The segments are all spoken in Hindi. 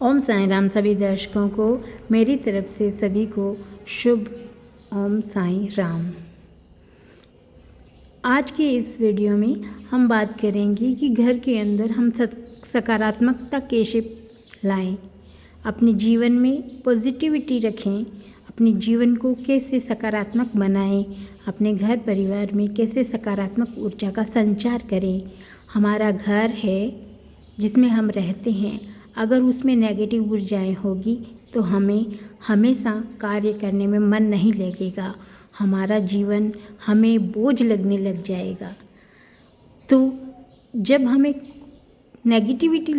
ओम साईं राम। सभी दर्शकों को मेरी तरफ से सभी को शुभ ओम साईं राम। आज के इस वीडियो में हम बात करेंगे कि घर के अंदर हम सकारात्मकता कैसे लाएं, अपने जीवन में पॉजिटिविटी रखें, अपने जीवन को कैसे सकारात्मक बनाएं, अपने घर परिवार में कैसे सकारात्मक ऊर्जा का संचार करें। हमारा घर है जिसमें हम रहते हैं, अगर उसमें नेगेटिव ऊर्जाएं होगी तो हमें हमेशा कार्य करने में मन नहीं लगेगा, हमारा जीवन हमें बोझ लगने लग जाएगा। तो जब हमें नेगेटिविटी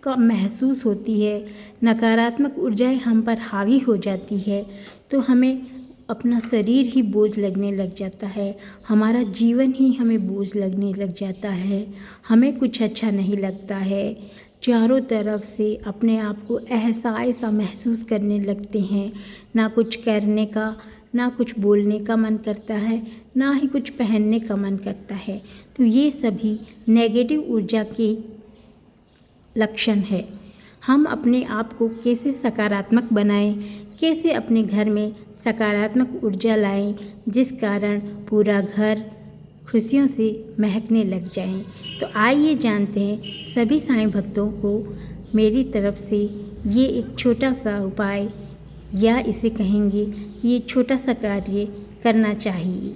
का महसूस होती है, नकारात्मक ऊर्जाएं हम पर हावी हो जाती है, तो हमें अपना शरीर ही बोझ लगने लग जाता है, हमारा जीवन ही हमें बोझ लगने लग जाता है, हमें कुछ अच्छा नहीं लगता है। चारों तरफ से अपने आप को असहाय सा महसूस करने लगते हैं, ना कुछ करने का, ना कुछ बोलने का मन करता है, ना ही कुछ पहनने का मन करता है। तो ये सभी नेगेटिव ऊर्जा के लक्षण है। हम अपने आप को कैसे सकारात्मक बनाएं, कैसे अपने घर में सकारात्मक ऊर्जा लाएं, जिस कारण पूरा घर खुशियों से महकने लग जाएं। तो आइए जानते हैं सभी साईं भक्तों को मेरी तरफ से ये एक छोटा सा उपाय, या इसे कहेंगे ये छोटा सा कार्य करना चाहिए।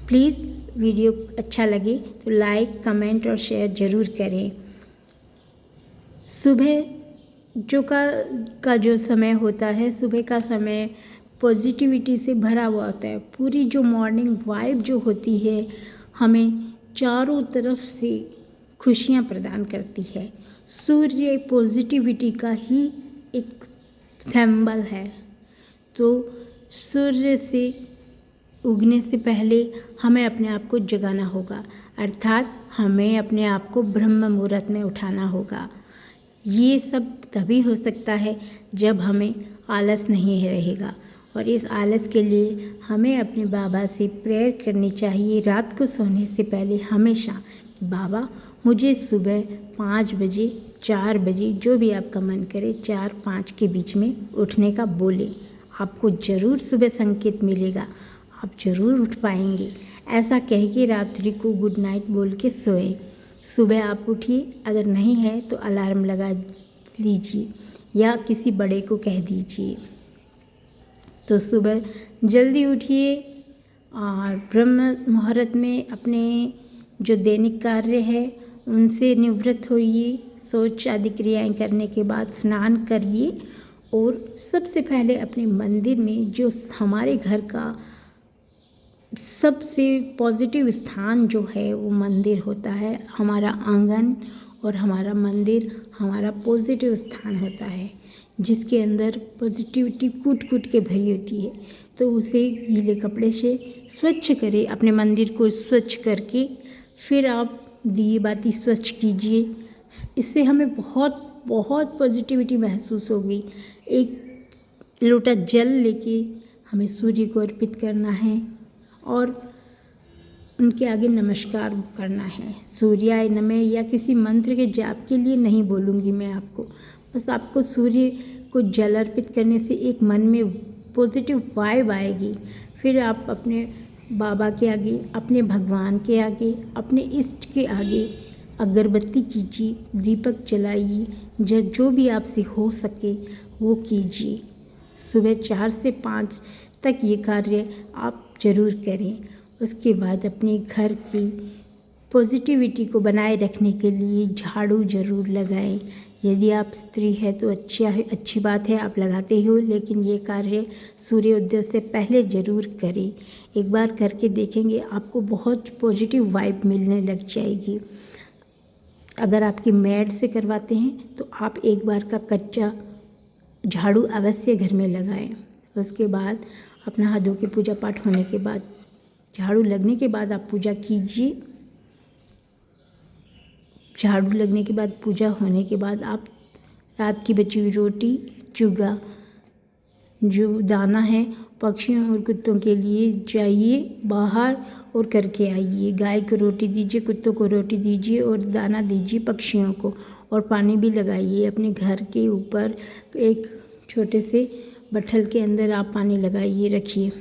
प्लीज़ वीडियो अच्छा लगे तो लाइक, कमेंट और शेयर ज़रूर करें। सुबह का जो समय होता है, सुबह का समय पॉजिटिविटी से भरा हुआ होता है। पूरी जो मॉर्निंग वाइब जो होती है, हमें चारों तरफ से खुशियाँ प्रदान करती है। सूर्य पॉजिटिविटी का ही एक सिंबल है। तो सूर्य से उगने से पहले हमें अपने आप को जगाना होगा, अर्थात हमें अपने आप को ब्रह्म मुहूर्त में उठाना होगा। ये सब तभी हो सकता है जब हमें आलस नहीं रहेगा, और इस आलस के लिए हमें अपने बाबा से प्रेयर करनी चाहिए रात को सोने से पहले हमेशा कि बाबा मुझे सुबह 5 बजे, 4 बजे, जो भी आपका मन करे 4-5 के बीच में उठने का बोले। आपको ज़रूर सुबह संकेत मिलेगा, आप ज़रूर उठ पाएंगे। ऐसा कह के रात्रि को गुड नाइट बोल के सोएं। सुबह आप उठिए, अगर नहीं है तो अलार्म लगा लीजिए या किसी बड़े को कह दीजिए। तो सुबह जल्दी उठिए और ब्रह्म मुहूर्त में अपने जो दैनिक कार्य है उनसे निवृत्त होइए। शौच आदि क्रियाएं करने के बाद स्नान करिए, और सबसे पहले अपने मंदिर में, जो हमारे घर का सबसे पॉजिटिव स्थान जो है वो मंदिर होता है। हमारा आंगन और हमारा मंदिर हमारा पॉजिटिव स्थान होता है, जिसके अंदर पॉजिटिविटी कूट कूट के भरी होती है। तो उसे गीले कपड़े से स्वच्छ करें, अपने मंदिर को स्वच्छ करके फिर आप दिए बाती स्वच्छ कीजिए। इससे हमें बहुत बहुत पॉजिटिविटी महसूस होगी। एक लोटा जल लेके हमें सूर्य को अर्पित करना है और उनके आगे नमस्कार करना है। सूर्याय नमः या किसी मंत्र के जाप के लिए नहीं बोलूँगी मैं आपको, बस आपको सूर्य को जल अर्पित करने से एक मन में पॉजिटिव वाइब आएगी। फिर आप अपने बाबा के आगे, अपने भगवान के आगे, अपने इष्ट के आगे अगरबत्ती कीजिए, दीपक जलाइए, जो भी आपसे हो सके वो कीजिए। सुबह 4 से 5 तक ये कार्य आप ज़रूर करें। उसके बाद अपने घर की पॉजिटिविटी को बनाए रखने के लिए झाड़ू ज़रूर लगाएं। यदि आप स्त्री है तो अच्छी बात है, आप लगाते हो, लेकिन ये कार्य सूर्योदय से पहले ज़रूर करें। एक बार करके देखेंगे, आपको बहुत पॉजिटिव वाइब मिलने लग जाएगी। अगर आपकी मेड से करवाते हैं तो आप एक बार का कच्चा झाड़ू अवश्य घर में लगाएं। उसके बाद अपना हाथ धो के पूजा पाठ होने के बाद, झाड़ू लगने के बाद आप पूजा कीजिए। झाड़ू लगने के बाद, पूजा होने के बाद आप रात की बची हुई रोटी, चूगा जो दाना है पक्षियों और कुत्तों के लिए जाइए बाहर और करके आइए। गाय को रोटी दीजिए, कुत्तों को रोटी दीजिए और दाना दीजिए पक्षियों को, और पानी भी लगाइए। अपने घर के ऊपर एक छोटे से बट्ठल के अंदर आप पानी लगाइए रखिए।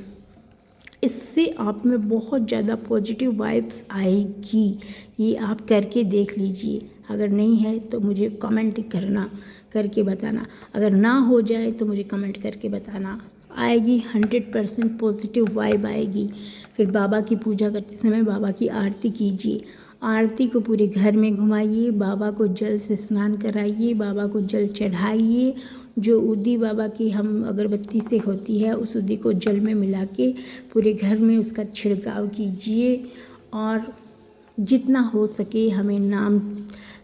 इससे आप में बहुत ज़्यादा पॉजिटिव वाइब्स आएगी। ये आप करके देख लीजिए। अगर नहीं है तो मुझे कमेंट करके बताना। अगर ना हो जाए तो मुझे कमेंट करके बताना। आएगी 100% पॉजिटिव वाइब आएगी। फिर बाबा की पूजा करते समय बाबा की आरती कीजिए। आरती को पूरे घर में घुमाइए। बाबा को जल से स्नान कराइए, बाबा को जल चढ़ाइए। जो उदी बाबा की हम अगरबत्ती से होती है, उस उदी को जल में मिला के पूरे घर में उसका छिड़काव कीजिए। और जितना हो सके हमें नाम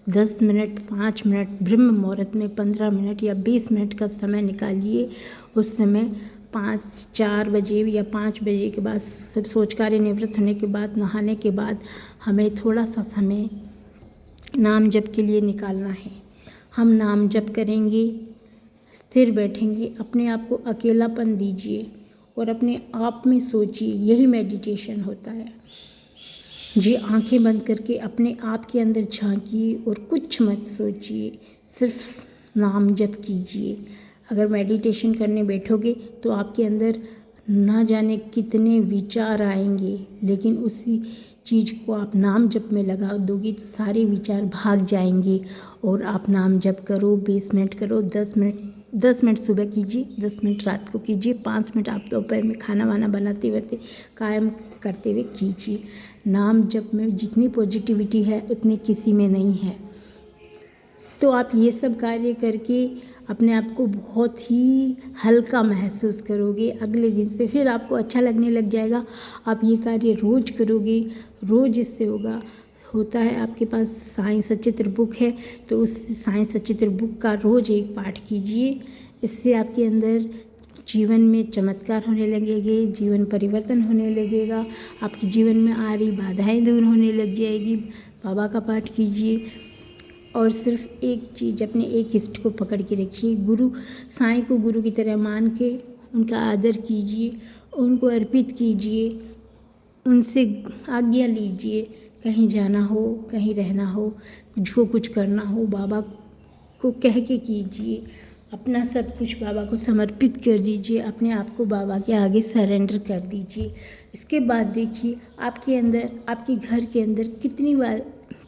10 मिनट, 5 मिनट, ब्रह्म मुहूर्त में 15 मिनट या 20 मिनट का समय निकालिए। उस समय 4 बजे या 5 बजे के बाद सब सोच कार्य निवृत्त होने के बाद, नहाने के बाद हमें थोड़ा सा समय नाम जप के लिए निकालना है। हम नाम जप करेंगे, स्थिर बैठेंगे, अपने आप को अकेलापन दीजिए और अपने आप में सोचिए। यही मेडिटेशन होता है। जी, आंखें बंद करके अपने आप के अंदर झांकिए और कुछ मत सोचिए, सिर्फ नाम जप कीजिए। अगर मेडिटेशन करने बैठोगे तो आपके अंदर ना जाने कितने विचार आएंगे, लेकिन उसी चीज़ को आप नाम जप में लगा दोगे तो सारे विचार भाग जाएंगे। और आप नाम जप करो, 20 मिनट करो, 10 मिनट सुबह कीजिए, 10 मिनट रात को कीजिए, 5 मिनट आप दोपहर में खाना वाना बनाते हुए कायम करते हुए कीजिए। नाम जप में जितनी पॉजिटिविटी है उतनी किसी में नहीं है। तो आप ये सब कार्य करके अपने आप को बहुत ही हल्का महसूस करोगे। अगले दिन से फिर आपको अच्छा लगने लग जाएगा। आप ये कार्य रोज़ करोगे, रोज़ इससे होता है। आपके पास साईं सचित्र बुक है तो उस साईं सचित्र बुक का रोज़ एक पाठ कीजिए। इससे आपके अंदर जीवन में चमत्कार होने लगेंगे, जीवन परिवर्तन होने लगेगा, आपके जीवन में आ रही बाधाएं दूर होने लग जाएगी। बाबा का पाठ कीजिए और सिर्फ एक चीज़, अपने एक इष्ट को पकड़ के रखिए। गुरु साईं को गुरु की तरह मान के उनका आदर कीजिए, उनको अर्पित कीजिए, उनसे आज्ञा लीजिए। कहीं जाना हो, कहीं रहना हो, जो कुछ करना हो बाबा को कह के कीजिए। अपना सब कुछ बाबा को समर्पित कर दीजिए। अपने आप को बाबा के आगे सरेंडर कर दीजिए। इसके बाद देखिए आपके अंदर, आपके घर के अंदर कितनी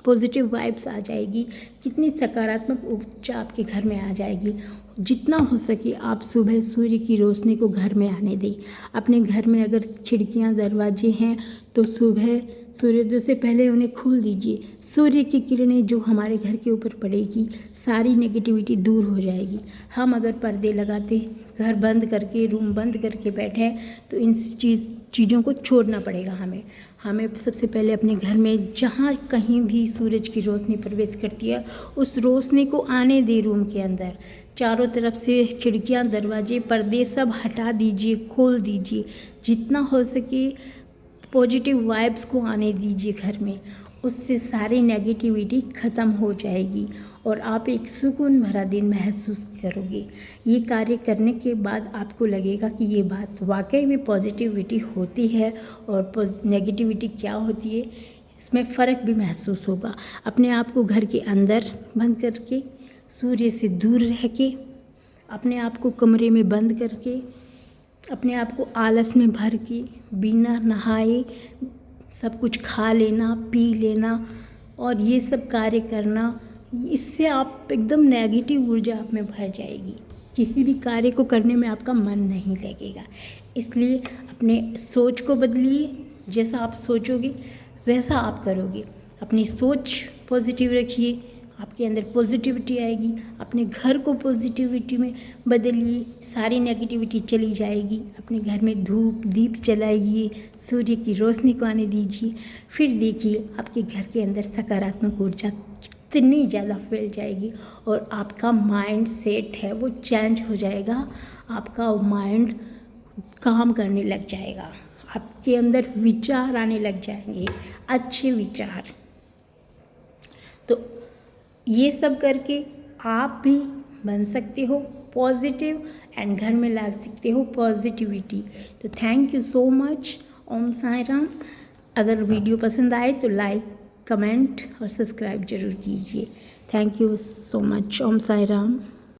पॉजिटिव वाइब्स आ जाएगी, कितनी सकारात्मक ऊर्जा आपके घर में आ जाएगी। जितना हो सके आप सुबह सूर्य की रोशनी को घर में आने दें। अपने घर में अगर खिड़कियां दरवाजे हैं तो सुबह सूर्योदय से पहले उन्हें खोल दीजिए। सूर्य की किरणें जो हमारे घर के ऊपर पड़ेगी, सारी नेगेटिविटी दूर हो जाएगी। हम अगर पर्दे लगाते, घर बंद करके, रूम बंद करके बैठे तो इन चीज़ों को छोड़ना पड़ेगा हमें सबसे पहले अपने घर में जहाँ कहीं भी सूरज की रोशनी प्रवेश करती है उस रोशनी को आने दे। रूम के अंदर चारों तरफ से खिड़कियाँ, दरवाजे, पर्दे सब हटा दीजिए, खोल दीजिए। जितना हो सके पॉजिटिव वाइब्स को आने दीजिए घर में। उससे सारी नेगेटिविटी ख़त्म हो जाएगी और आप एक सुकून भरा दिन महसूस करोगे। ये कार्य करने के बाद आपको लगेगा कि ये बात वाकई में पॉजिटिविटी होती है और नेगेटिविटी क्या होती है इसमें फ़र्क भी महसूस होगा। अपने आप को घर के अंदर बंद करके, सूर्य से दूर रह के, अपने आप को कमरे में बंद करके, अपने आप को आलस में भर के, बिना नहाए सब कुछ खा लेना, पी लेना और ये सब कार्य करना, इससे आप एकदम नेगेटिव ऊर्जा आप में भर जाएगी। किसी भी कार्य को करने में आपका मन नहीं लगेगा। इसलिए अपने सोच को बदलिए। जैसा आप सोचोगे वैसा आप करोगे। अपनी सोच पॉजिटिव रखिए, आपके अंदर पॉजिटिविटी आएगी। अपने घर को पॉजिटिविटी में बदलिए, सारी नेगेटिविटी चली जाएगी। अपने घर में धूप दीप जलाइए, सूर्य की रोशनी को आने दीजिए। फिर देखिए आपके घर के अंदर सकारात्मक ऊर्जा कितनी ज़्यादा फैल जाएगी और आपका माइंड सेट है वो चेंज हो जाएगा। आपका माइंड काम करने लग जाएगा, आपके अंदर विचार आने लग जाएंगे, अच्छे विचार। तो ये सब करके आप भी बन सकते हो पॉजिटिव एंड घर में ला सकते हो पॉजिटिविटी। तो thank you so much. Om Sai Ram. अगर वीडियो पसंद आए तो लाइक, कमेंट और सब्सक्राइब जरूर कीजिए। Thank you so much. Om Sai Ram.